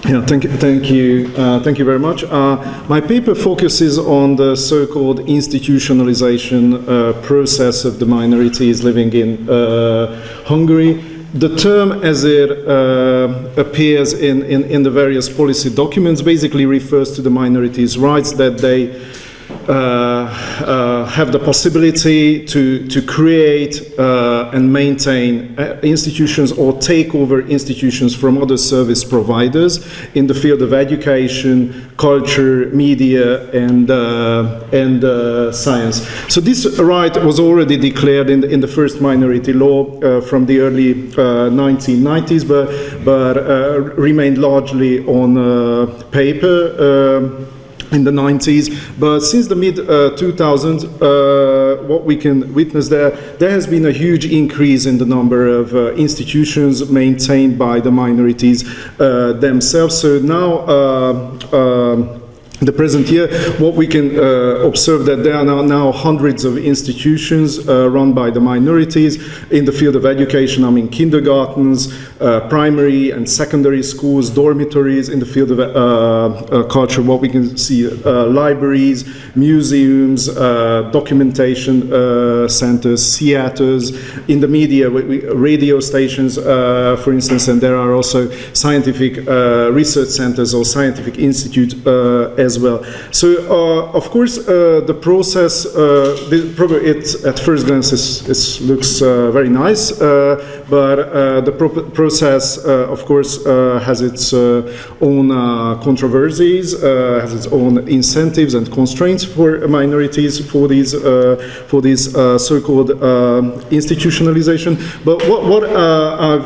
Yeah, thank you very much. My paper focuses on the so-called institutionalization process of the minorities living in Hungary. The term, as it appears in the various policy documents, basically refers to the minorities' rights that they have the possibility to create and maintain institutions or take over institutions from other service providers in the field of education, culture, media, and science. So this right was already declared in the first minority law from the early 1990s, but remained largely on paper. In the 90s, but since the mid-2000s, what we can witness there has been a huge increase in the number of institutions maintained by the minorities themselves. So now, the present year, what we can observe that there are now hundreds of institutions run by the minorities in the field of education. I mean, kindergartens, primary and secondary schools, dormitories. In the field of culture, what we can see, libraries, museums, documentation centers, theaters. In the media, radio stations, for instance, and there are also scientific research centers or scientific institutes as well. So, of course, the process, it at first glance it looks very nice, but the process, of course, has its own controversies, has its own incentives and constraints for minorities for these so-called institutionalization. But what I've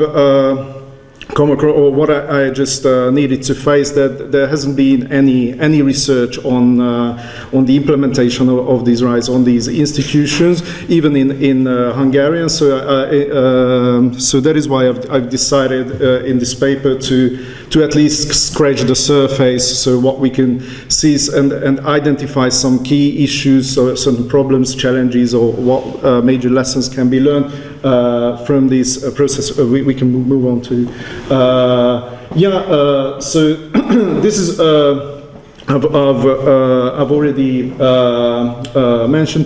come across, or what I just needed to face, that there hasn't been any research on the implementation of these rights on these institutions, even in Hungarian. So so that is why I've decided in this paper to at least scratch the surface, so what we can see and identify some key issues, so certain problems, challenges, or what major lessons can be learned from this process. We can move on to so this is I've already mentioned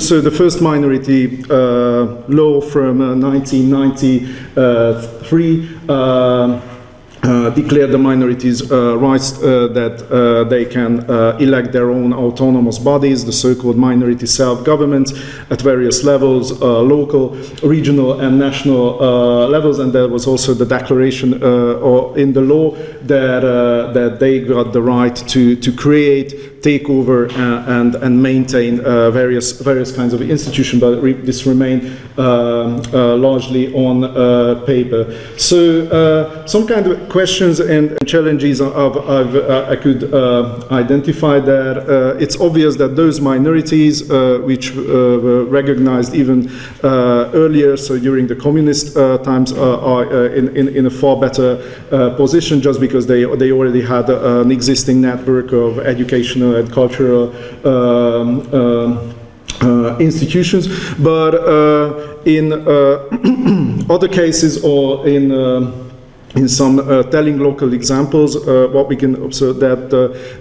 so the first minority law from 1993 declared the minorities' rights that they can elect their own autonomous bodies, the so-called minority self-government, at various levels, local, regional, and national levels. And there was also the declaration in the law that they got the right to create, take over, and maintain various kinds of institutions, but this remained largely on paper. So some kind of questions and challenges I could identify there. It's obvious that those minorities which were recognized even earlier, so during the communist times, are in a far better position, just because they already had an existing network of educational and cultural institutions. But in other cases, or in some telling local examples, what we can observe that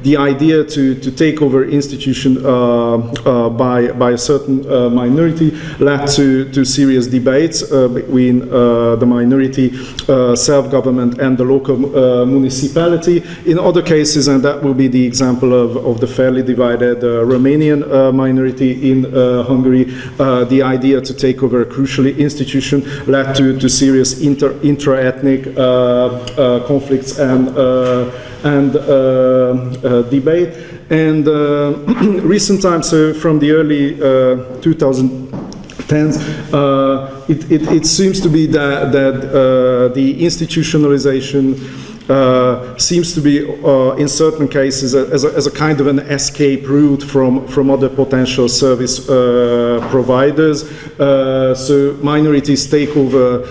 the idea to take over institution by a certain minority led to serious debates between the minority self-government and the local municipality. In other cases, and that will be the example of the fairly divided Romanian minority in Hungary, the idea to take over a crucial institution led to serious intra-ethnic conflicts and debate. And recent times, so from the early 2010s, it seems to be that the institutionalization seems to be, in certain cases, as a kind of an escape route from other potential service providers. So minorities take over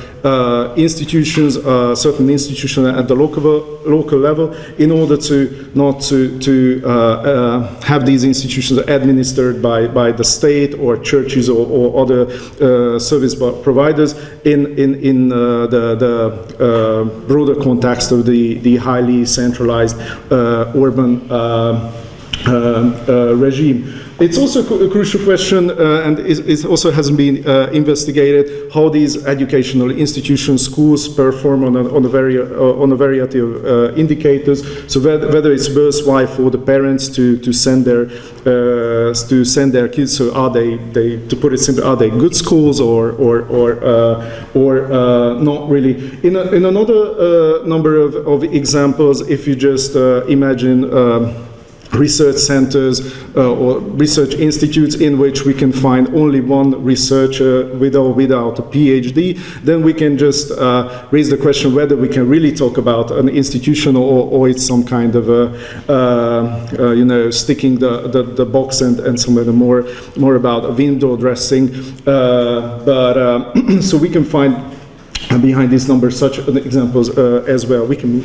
institutions, certain institutions at the local level, in order to not to have these institutions administered by the state or churches or other service providers in the broader context of the highly centralized urban regime. It's also a crucial question, and it also hasn't been investigated, how these educational institutions, schools, perform on a variety of indicators. So whether it's worthwhile for the parents to send their kids. So are they, to put it simply, are they good schools or not really? In another number of examples, if you just imagine. Research centers or research institutes in which we can find only one researcher with or without a PhD, then we can just raise the question whether we can really talk about an institution or it's some kind of sticking the box and some of the more about window dressing. So we can find behind these numbers such examples as well. We can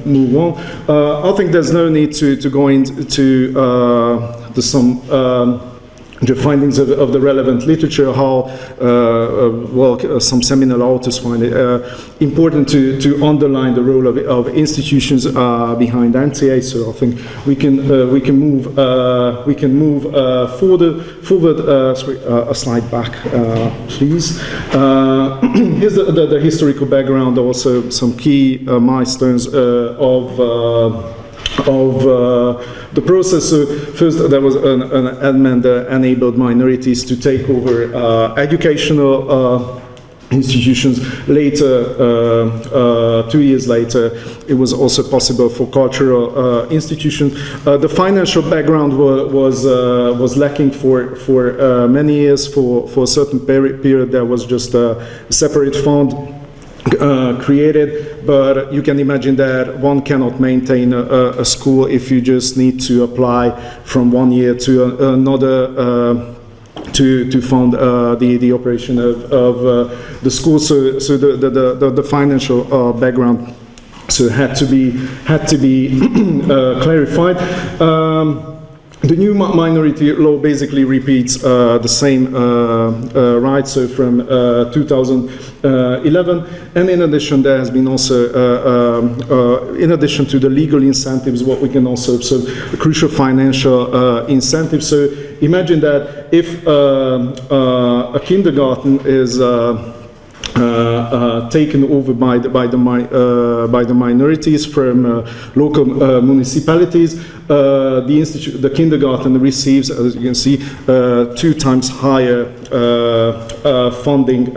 move on. I think there's no need to go into the findings of the relevant literature, how some seminal authors find it important to underline the role of institutions behind NTA. So I think we can move forward. A slide back, please. Here's the historical background, also some key milestones of the process. So first, there was an amendment that enabled minorities to take over educational institutions. Later, 2 years later, it was also possible for cultural institutions. The financial background was lacking for many years. For a certain period, there was just a separate fund created, but you can imagine that one cannot maintain a school if you just need to apply from one year to another to fund the operation of the school. So the financial background had to be clarified. The new minority law basically repeats the same rights, so from 2011, and in addition there has been also, in addition to the legal incentives, what we can also observe, crucial financial incentives. So imagine that if a kindergarten is taken over by the minorities from local municipalities, the kindergarten receives, as you can see, 2 times higher funding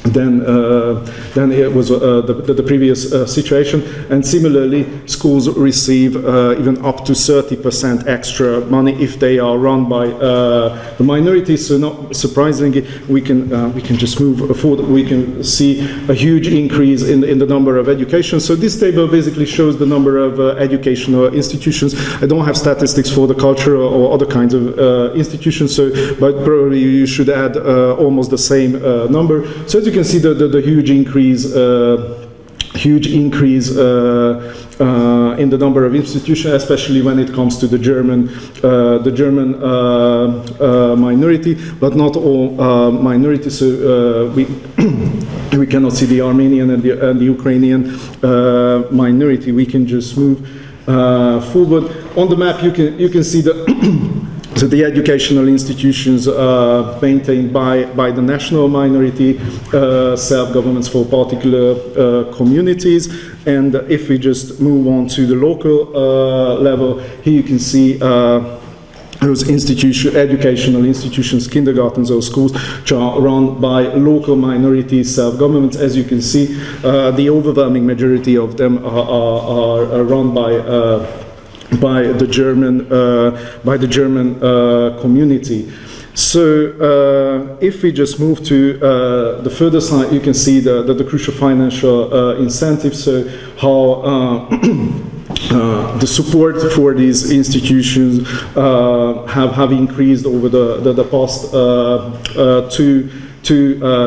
than it was the previous situation, and similarly schools receive even up to 30% extra money if they are run by the minorities. So not surprisingly, we can just move forward. We can see a huge increase in the number of education. So this table basically shows the number of educational institutions. I don't have statistics for the cultural or other kinds of institutions, but probably you should add almost the same number. So as you can see, the huge increase in the number of institutions, especially when it comes to the German minority, but not all minorities. So we cannot see the Armenian and the Ukrainian minority. We can just move forward. On the map, you can see the so the educational institutions maintained by the national minority, self-governments for particular communities. And if we just move on to the local level, here you can see those educational institutions, kindergartens or schools, which are run by local minority self-governments. As you can see, the overwhelming majority of them are run by the German community. So if we just move to the further side, you can see the crucial financial incentives. So how the support for these institutions have increased over the past two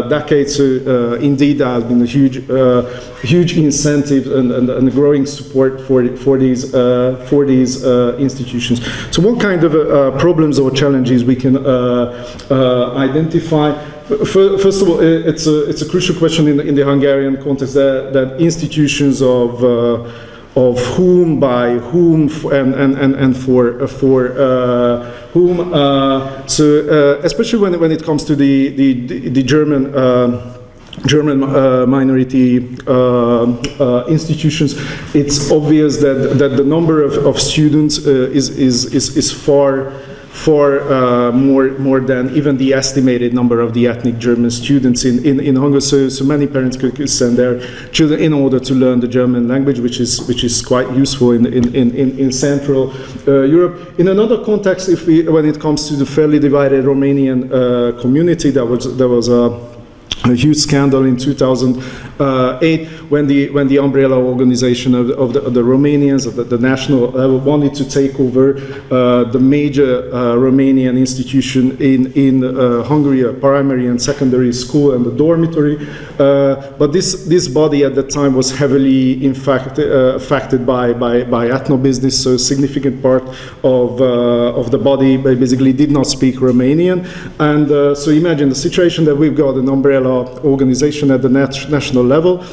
decades. So indeed, there has been a huge incentive and growing support for these institutions. So, what kind of problems or challenges we can identify? First of all, it's a crucial question in the Hungarian context that institutions of whom, by whom, and for whom. So especially when it comes to the German minority institutions, it's obvious that the number of students is far more than even the estimated number of the ethnic German students in Hungary. So many parents could send their children in order to learn the German language, which is quite useful in Central Europe. In another context, when it comes to the fairly divided Romanian community, there was a huge scandal in 2008 when the umbrella organization of the Romanians of the national level wanted to take over the major Romanian institution in Hungary, a primary and secondary school and the dormitory. But this body at that time was heavily affected by ethno-business, so a significant part of the body basically did not speak Romanian. And so imagine the situation that we've got an umbrella organization at the national level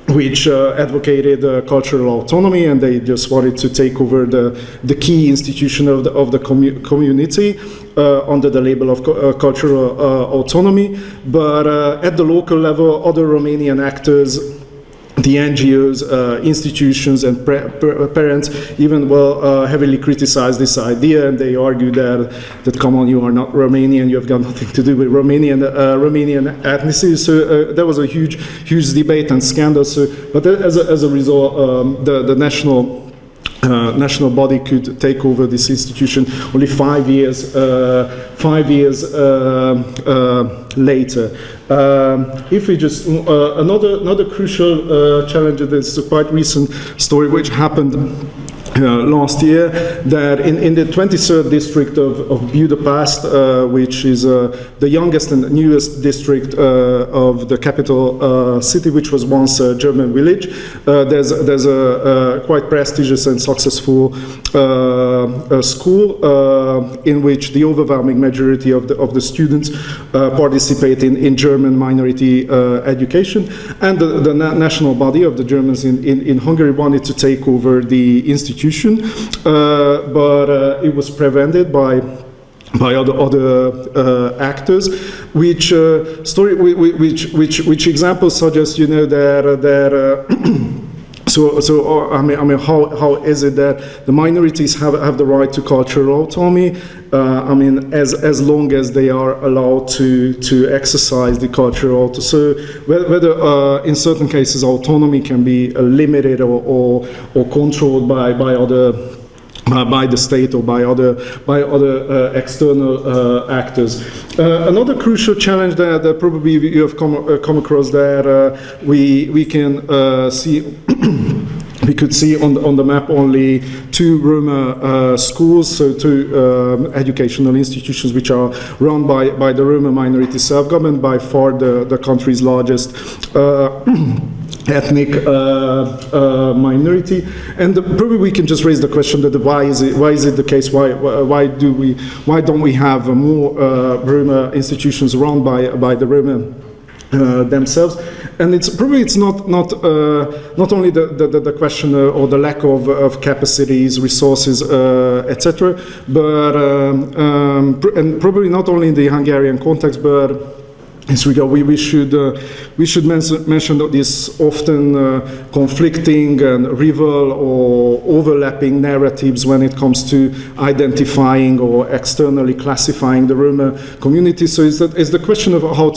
which advocated cultural autonomy, and they just wanted to take over the key institution of the community under the label of cultural autonomy. But at the local level, other Romanian actors, the NGOs, institutions, and parents even heavily criticized this idea, and they argued that come on, you are not Romanian, you have got nothing to do with Romanian ethnicity. So there was a huge debate and scandal. So, but as a result, the national body could take over this institution only 5 years later. If we just another crucial challenge, this is a quite recent story which happened last year, that in the 23rd district of Budapest, which is the youngest and newest district of the capital city, which was once a German village, there's a quite prestigious and successful school in which the overwhelming majority of the students participate in German minority education, and the national body of the Germans in Hungary wanted to take over the institution. But it was prevented by other actors, which examples suggest, that. So I mean, how is it that the minorities have the right to cultural autonomy? I mean, as long as they are allowed to exercise the cultural autonomy. So whether in certain cases autonomy can be limited or controlled by the state or by other external actors. Another crucial challenge that probably you have come across, that we can see. We could see on the map only 2 Roma schools, so 2 educational institutions which are run by the Roma minority self-government, by far the country's largest ethnic minority. And probably we can just raise the question that why is it the case? Why don't we have more Roma institutions run by the Roma themselves? And it's not only the question or the lack of capacities, resources, etc., but and probably not only in the Hungarian context, but in this regard, we should mention that these often conflicting and rival or overlapping narratives when it comes to identifying or externally classifying the Roma community. So it's the question of how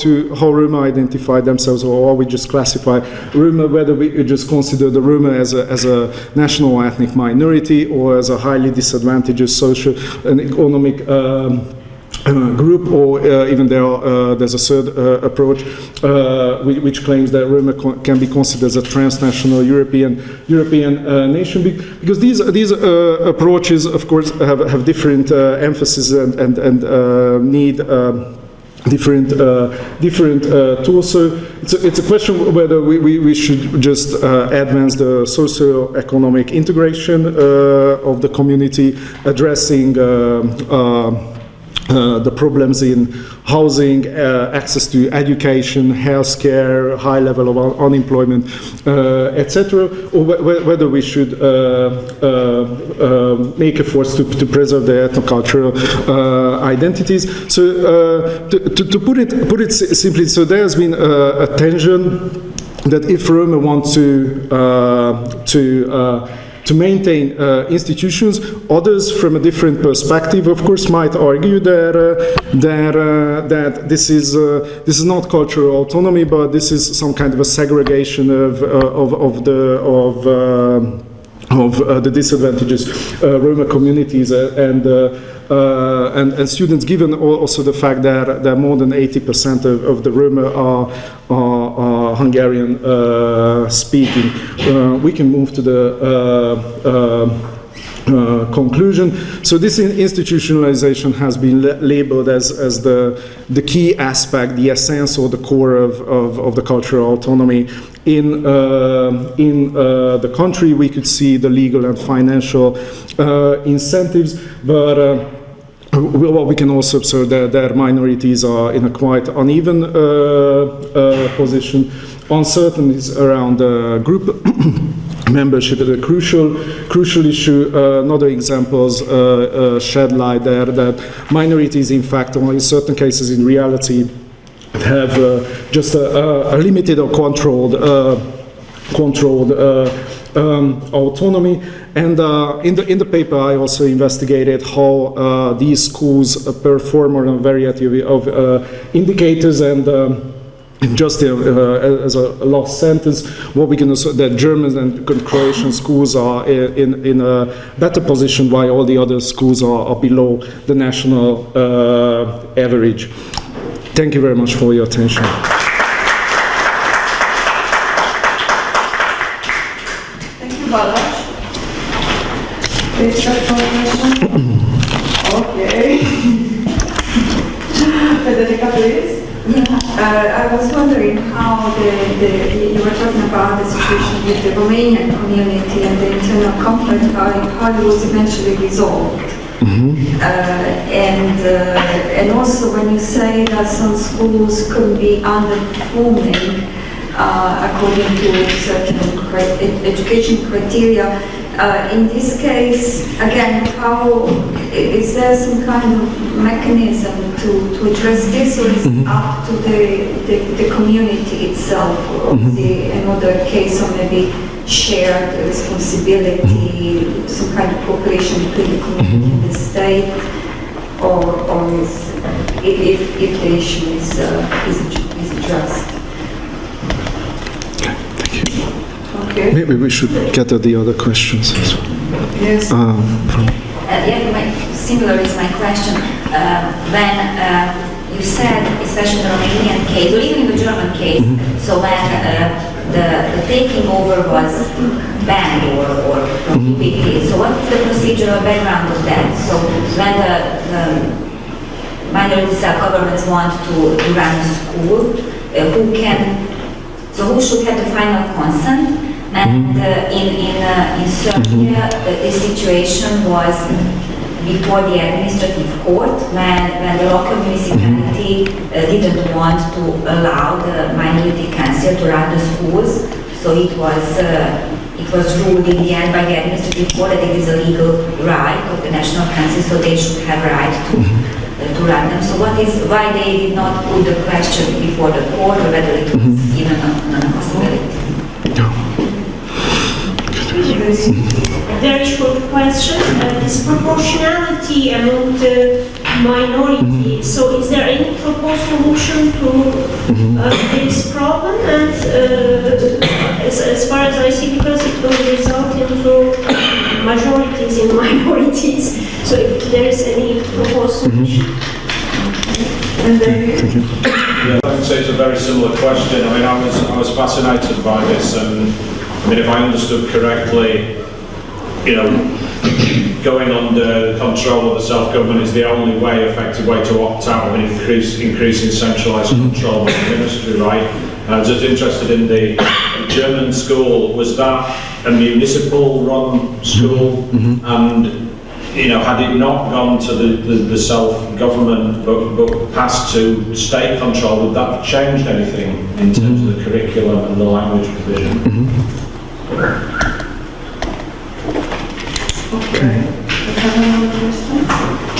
Roma identify themselves, or how we just classify Roma, whether we just consider the Roma as a national ethnic minority or as a highly disadvantaged social and economic group, or even there's a third approach which claims that Roma can be considered as a transnational European nation, because these approaches, of course, have different emphasis and need different tools. So it's a question whether we should just advance the socio-economic integration of the community, addressing the problems in housing, access to education, healthcare, high level of unemployment, etc., or whether we should make efforts to preserve the ethnocultural identities. So to put it simply, so there has been a tension that if Roma want to maintain institutions, others from a different perspective, of course, might argue that this is not cultural autonomy, but this is some kind of a segregation of the disadvantages Roma communities and students, given also the fact that more than 80% of the Roma are Hungarian speaking. We can move to the conclusion. So this institutionalization has been labeled as the key aspect, the essence or the core of the cultural autonomy in the country. We could see the legal and financial incentives, but what we can also observe that minorities are in a quite uneven position. Uncertainties around group membership is a crucial issue. Another examples shed light there that minorities, in fact, or in certain cases, in reality, have just a limited or controlled autonomy. And in the paper, I also investigated how these schools perform on a variety of indicators, and just as a last sentence, what we can also, that German and Croatian schools are in a better position, while all the other schools are below the national average. Thank you very much for your attention. Thank you, Balazs. Please start for question. Okay. Federica, please. I was wondering how you were talking about the situation with the Romanian community and the internal conflict, how it was eventually resolved. Mm-hmm. And also when you say that some schools could be underperforming according to certain education criteria, in this case, again, how is there some kind of mechanism to address this, or is it up to the community itself, or another case of maybe shared responsibility, some kind of cooperation between the community and the state, or if the issue is addressed? Okay. Maybe we should get at the other questions as well. Yes. Similar is my question. When you said, especially in the Romanian case, or even in the German case, so when the taking over was banned or prohibited, so what is the procedural background of that? So when the minority self-governments want to run a school, who should have the final consent? And in Serbia, this situation was before the administrative court, when the local municipality didn't want to allow the minority council to run the schools. So it was ruled in the end by the administrative court that it is a legal right of the national council, so they should have a right to run them. So why they did not put the question before the court, or whether it was even a possibility? A very short question. This proportionality among the minority. So, is there any proposed solution to this problem? And as far as I see, because it will result into majorities in minorities. So, if there is any proposed solution. Thank you. Yeah, I would say it's a very similar question. I mean, I was fascinated by this, and I mean, if I understood correctly, you know, going under control of the self-government is the only effective way to opt out of an increasing centralised control of the ministry, right? I was just interested in the German school. Was that a municipal-run school? And you know, had it not gone to the self-government but passed to state control, would that have changed anything in terms of the curriculum and the language provision? Okay. We have another question.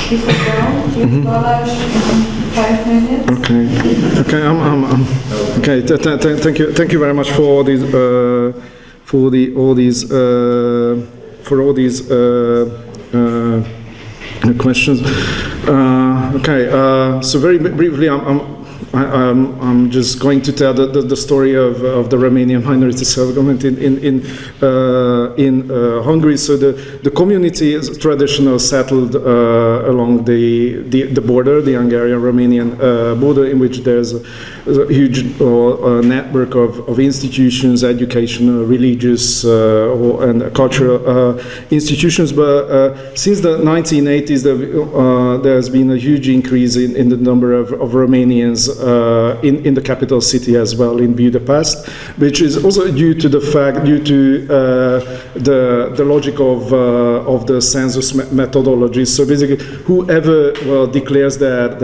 Mr. Brown, yes, Balazs, 5 minutes. Okay. Thank you very much for all these questions. So very briefly, I'm just going to tell the story of the Romanian minority self-government in Hungary. So the community is traditionally settled along the border, the Hungarian-Romanian border, in which there's a huge network of institutions, educational, religious, and cultural institutions. But since the 1980s, there's been a huge increase in the number of Romanians in the capital city as well, in Budapest, which is also due to the logic of the census methodology. So basically, whoever declares that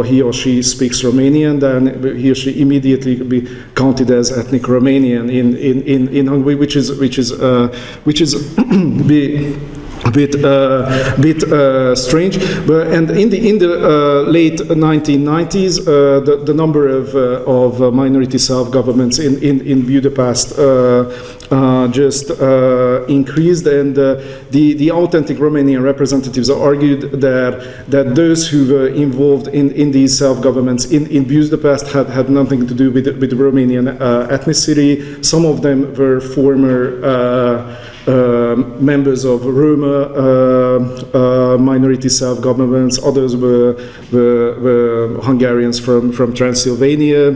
he or she speaks Romanian, then he or she immediately could be counted as ethnic Romanian in Hungary, which is a bit strange, and in the late 1990s, the number of minority self-governments in Budapest just increased, and the authentic Romanian representatives argued that those who were involved in these self-governments in Budapest had nothing to do with Romanian ethnicity. Some of them were former members of Roma minority self-governments, others were Hungarians from Transylvania,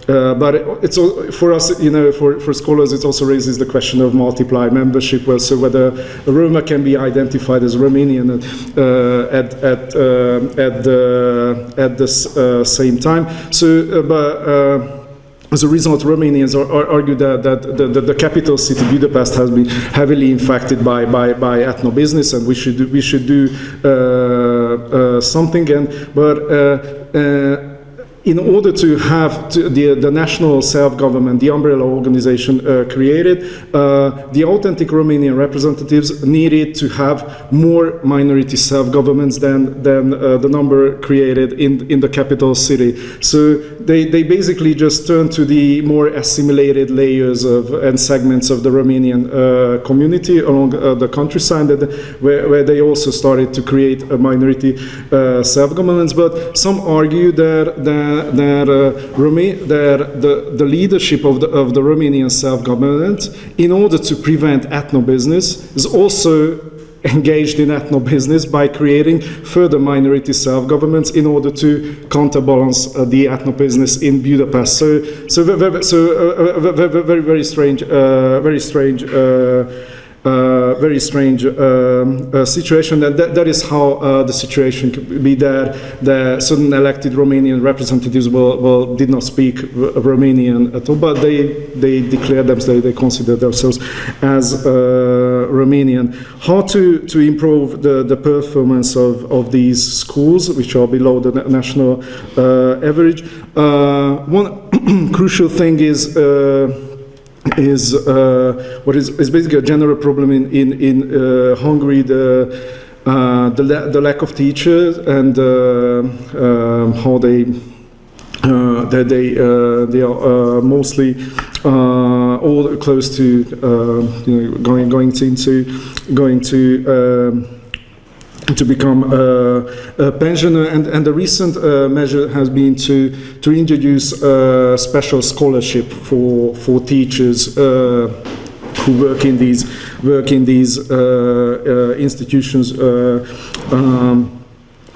but it's for us, you know, for scholars, it also raises the question of multiplied membership, so whether a Roma can be identified as Romanian at the same time. So, as a result, Romanians argue that the capital city, Budapest, has been heavily infected by ethno-business, and we should do something. But in order to have the national self-government, the umbrella organization created, the authentic Romanian representatives needed to have more minority self-governments than the number created in the capital city. So they basically just turned to the more assimilated layers and segments of the Romanian community along the countryside, where they also started to create a minority self-governments. But some argue that the leadership of the Romanian self-government, in order to prevent ethno-business, is also engaged in ethno-business by creating further minority self-governments in order to counterbalance the ethno-business in Budapest. So very strange situation. That is how the situation could be, that certain elected Romanian representatives did not speak Romanian at all, but they declared themselves, they consider themselves as Romanian. How to improve the performance of these schools, which are below the national average? One crucial thing is what is basically a general problem in Hungary, the lack of teachers, and how they are mostly all close to going to become a pensioner, and the recent measure has been to introduce a special scholarship for teachers who work in these institutions.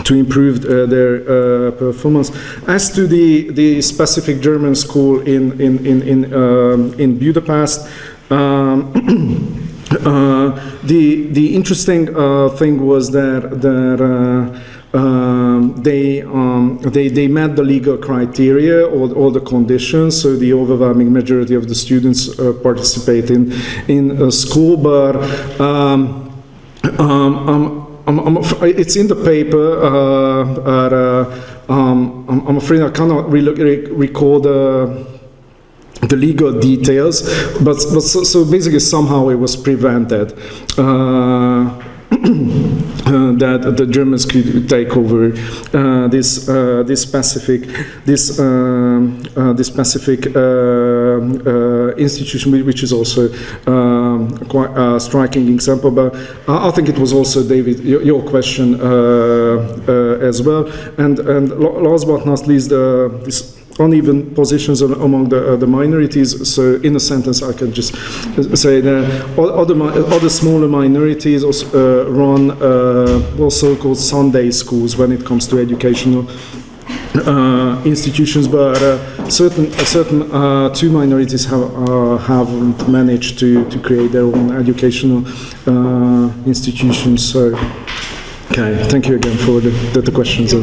to improve their performance. As to the specific German school in Budapest, the interesting thing was that they met the legal criteria, all the conditions, so the overwhelming majority of the students participate in school, but it's in the paper, I'm afraid I cannot really recall the legal details, but so basically somehow it was prevented that the Germans could take over this specific institution, which is also quite a striking example. But I think it was also, David, your question as well. And last but not least, this uneven positions among the minorities. So in a sentence I can just say that other smaller minorities also run so-called Sunday schools when it comes to educational institutions, but certain two minorities haven't managed to create their own educational institutions. So, okay, thank you again for the questions.